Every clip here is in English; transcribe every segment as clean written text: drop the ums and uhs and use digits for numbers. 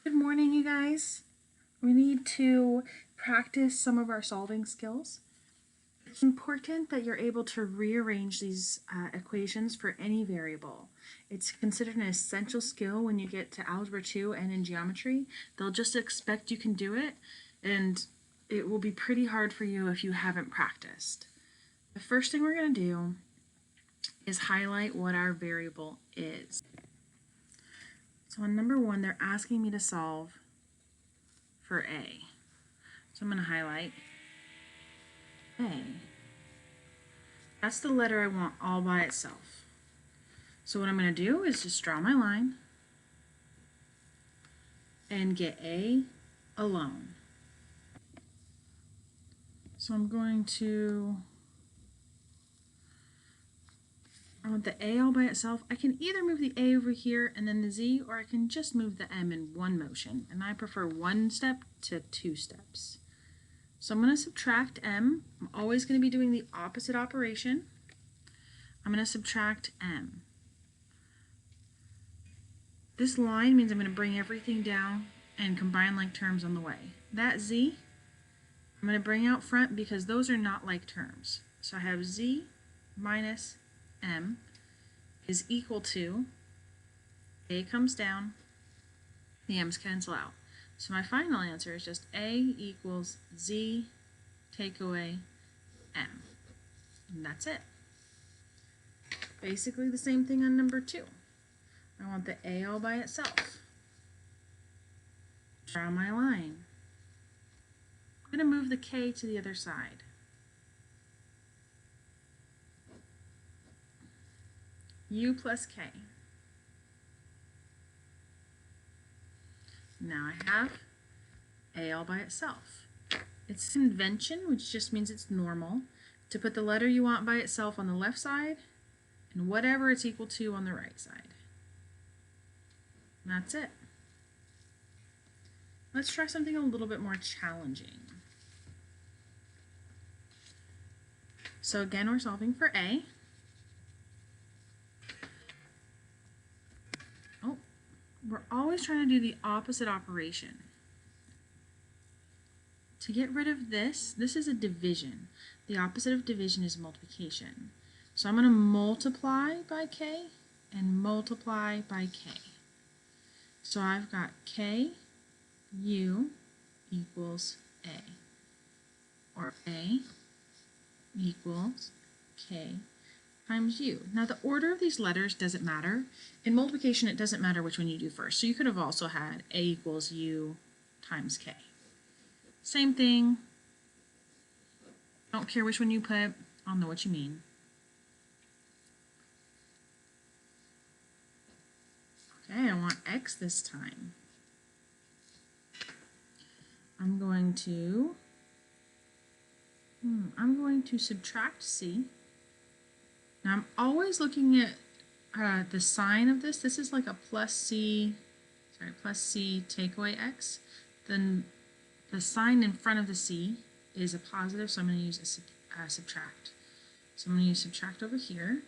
Good morning, you guys. We need to practice some of our solving skills. It's important that you're able to rearrange these equations for any variable. It's considered an essential skill when you get to Algebra 2 and in geometry. They'll just expect you can do it, and it will be pretty hard for you if you haven't practiced. The first thing we're going to do is highlight what our variable is. So on number 1, they're asking me to solve for A. So I'm going to highlight A. That's the letter I want all by itself. So what I'm going to do is just draw my line and get A alone. So I want the A all by itself. I can either move the A over here and then the Z, or I can just move the M in one motion. And I prefer one step to two steps. So I'm going to subtract M. I'm always going to be doing the opposite operation. I'm going to subtract M. This line means I'm going to bring everything down and combine like terms on the way. That Z, I'm going to bring out front because those are not like terms. So I have Z minus M is equal to, A comes down, the M's cancel out. So my final answer is just A equals Z take away M. And that's it. Basically the same thing on number 2. I want the A all by itself. Draw my line. I'm going to move the K to the other side. U plus K. Now I have A all by itself. It's convention, which just means it's normal, to put the letter you want by itself on the left side and whatever it's equal to on the right side. And that's it. Let's try something a little bit more challenging. So again, we're solving for A. We're always trying to do the opposite operation. To get rid of this is a division. The opposite of division is multiplication. So I'm going to multiply by K and multiply by K. So I've got K, U equals A. Or A equals K times U. Now the order of these letters doesn't matter. In multiplication, it doesn't matter which one you do first. So you could have also had A equals U times K. Same thing. Don't care which one you put. I'll know what you mean. Okay, I want X this time. I'm going to subtract C. Now I'm always looking at the sign of this. This is like a plus C take away X. Then the sign in front of the C is a positive, so I'm going to use a subtract. So I'm going to use subtract over here.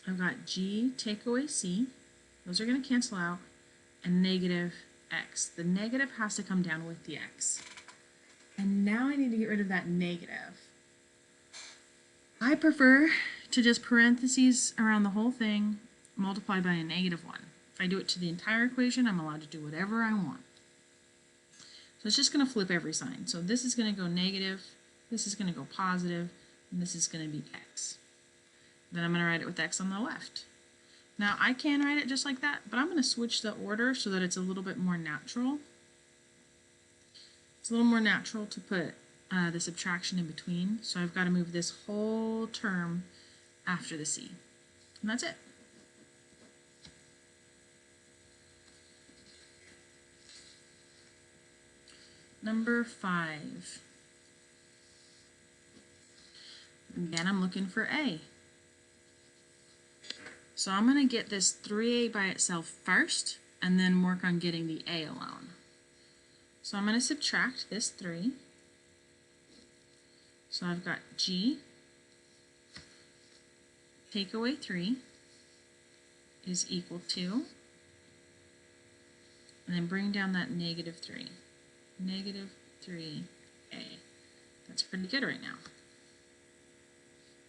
I've got G take away C. Those are going to cancel out. And negative X. The negative has to come down with the X. And now I need to get rid of that negative. I prefer to just parentheses around the whole thing, multiply by a negative 1. If I do it to the entire equation, I'm allowed to do whatever I want. So it's just going to flip every sign. So this is going to go negative, this is going to go positive, and this is going to be X. Then I'm going to write it with X on the left. Now I can write it just like that, but I'm going to switch the order so that it's a little bit more natural. It's a little more natural to put the subtraction in between, so I've got to move this whole term after the C. And that's it. Number 5. Again, I'm looking for A. So I'm going to get this 3A by itself first, and then work on getting the A alone. So I'm going to subtract this 3. So I've got G take away 3 is equal to and then bring down that negative 3. Negative 3a. That's pretty good right now.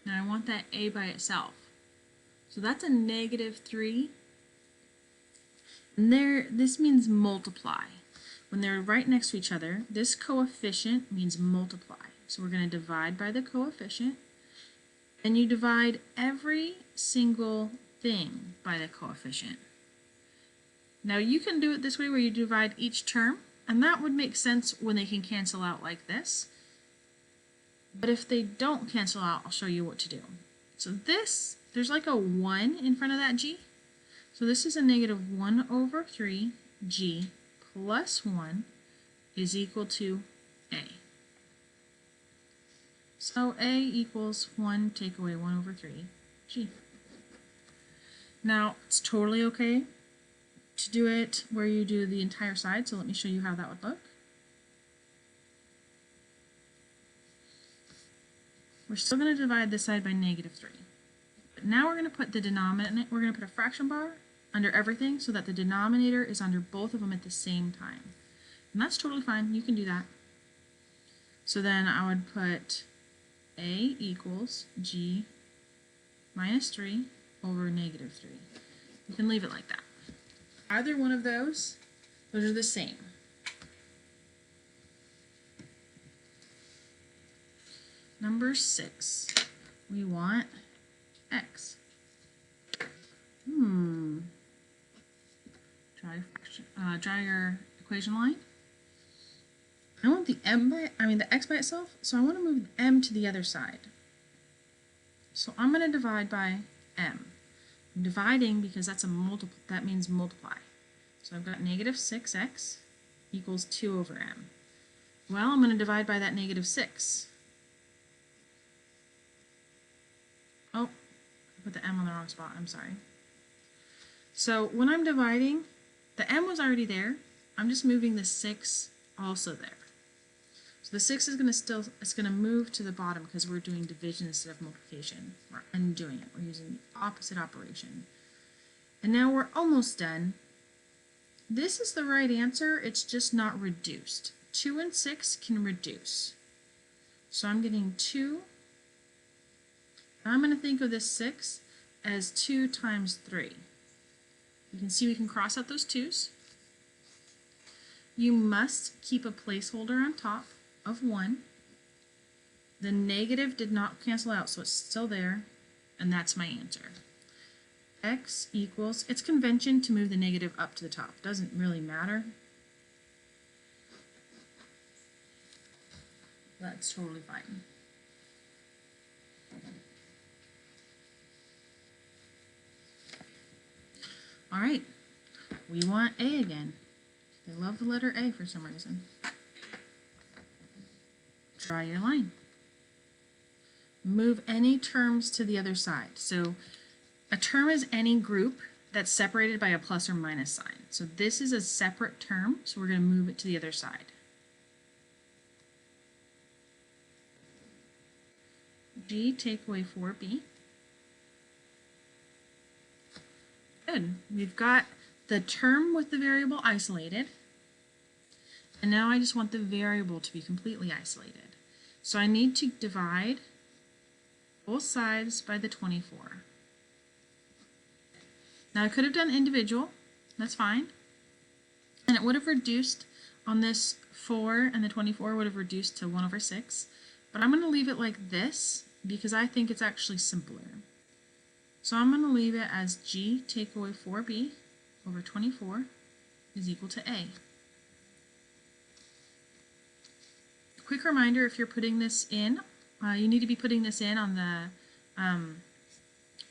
Now I want that a by itself. So that's a negative 3. And this means multiply. When they're right next to each other, this coefficient means multiply. So we're going to divide by the coefficient. And you divide every single thing by the coefficient. Now you can do it this way where you divide each term, and that would make sense when they can cancel out like this. But if they don't cancel out, I'll show you what to do. So this, there's like a 1 in front of that g. So this is a negative 1 over 3 g plus 1 is equal to a. So a equals 1 take away 1 over 3 g. Now it's totally okay to do it where you do the entire side, so let me show you how that would look. We're still going to divide this side by negative 3. But now we're going to put the denominator, we're going to put a fraction bar under everything so that the denominator is under both of them at the same time. And that's totally fine. You can do that. So then I would put a equals g minus 3 over negative 3. You can leave it like that. Either one of those are the same. Number 6, we want x. Draw your equation line. I want the x by itself, so I want to move m to the other side. So I'm going to divide by m. I'm dividing because that's that means multiply. So I've got negative 6x equals 2 over m. Well, I'm going to divide by that negative 6. Oh, I put the m on the wrong spot, I'm sorry. So when I'm dividing, the m was already there. I'm just moving the 6 also there. So the 6 is going to move to the bottom because we're doing division instead of multiplication. We're undoing it. We're using the opposite operation. And now we're almost done. This is the right answer, it's just not reduced. 2 and 6 can reduce. So I'm getting 2. I'm going to think of this 6 as 2 times 3. You can see we can cross out those 2's. You must keep a placeholder on top of 1. The negative did not cancel out, so it's still there, and that's my answer. X equals, it's convention to move the negative up to the top. Doesn't really matter. That's totally fine. All right, we want A again. They love the letter A for some reason. Draw your line. Move any terms to the other side. So a term is any group that's separated by a plus or minus sign. So this is a separate term, so we're going to move it to the other side. G take away 4b. Good. We've got the term with the variable isolated, and now I just want the variable to be completely isolated. So I need to divide both sides by the 24. Now I could have done individual, that's fine, and it would have reduced on this 4 and the 24 would have reduced to 1 over 6, but I'm going to leave it like this because I think it's actually simpler. So I'm going to leave it as G take away 4b over 24 is equal to A. Quick reminder, if you're putting this in, you need to be putting this in on the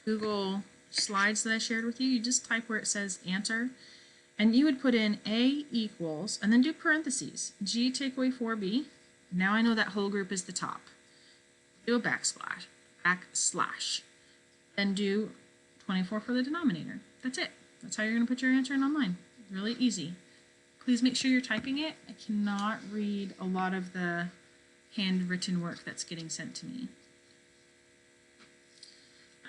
Google Slides that I shared with you. You just type where it says answer, and you would put in A equals, and then do parentheses, G take away 4b. Now I know that whole group is the top. Do a backslash, and do 24 for the denominator. That's it. That's how you're going to put your answer in online. Really easy. Please make sure you're typing it. I cannot read a lot of the handwritten work that's getting sent to me.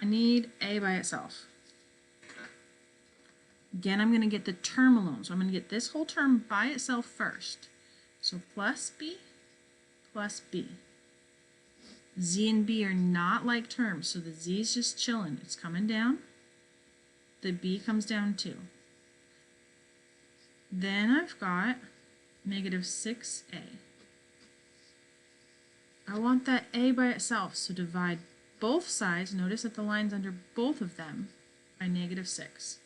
I need A by itself. Again, I'm going to get the term alone. So I'm going to get this whole term by itself first. So plus b plus b. Z and b are not like terms, so the z is just chilling. It's coming down. The b comes down too. Then I've got negative 6a. I want that a by itself, so divide both sides. Notice that the line's under both of them by negative 6.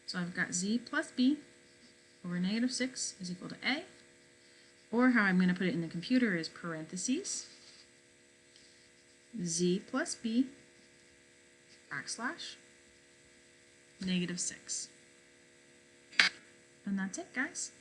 So I've got z plus b over negative 6 is equal to a, or how I'm going to put it in the computer is parentheses z plus b backslash negative 6. And that's it, guys.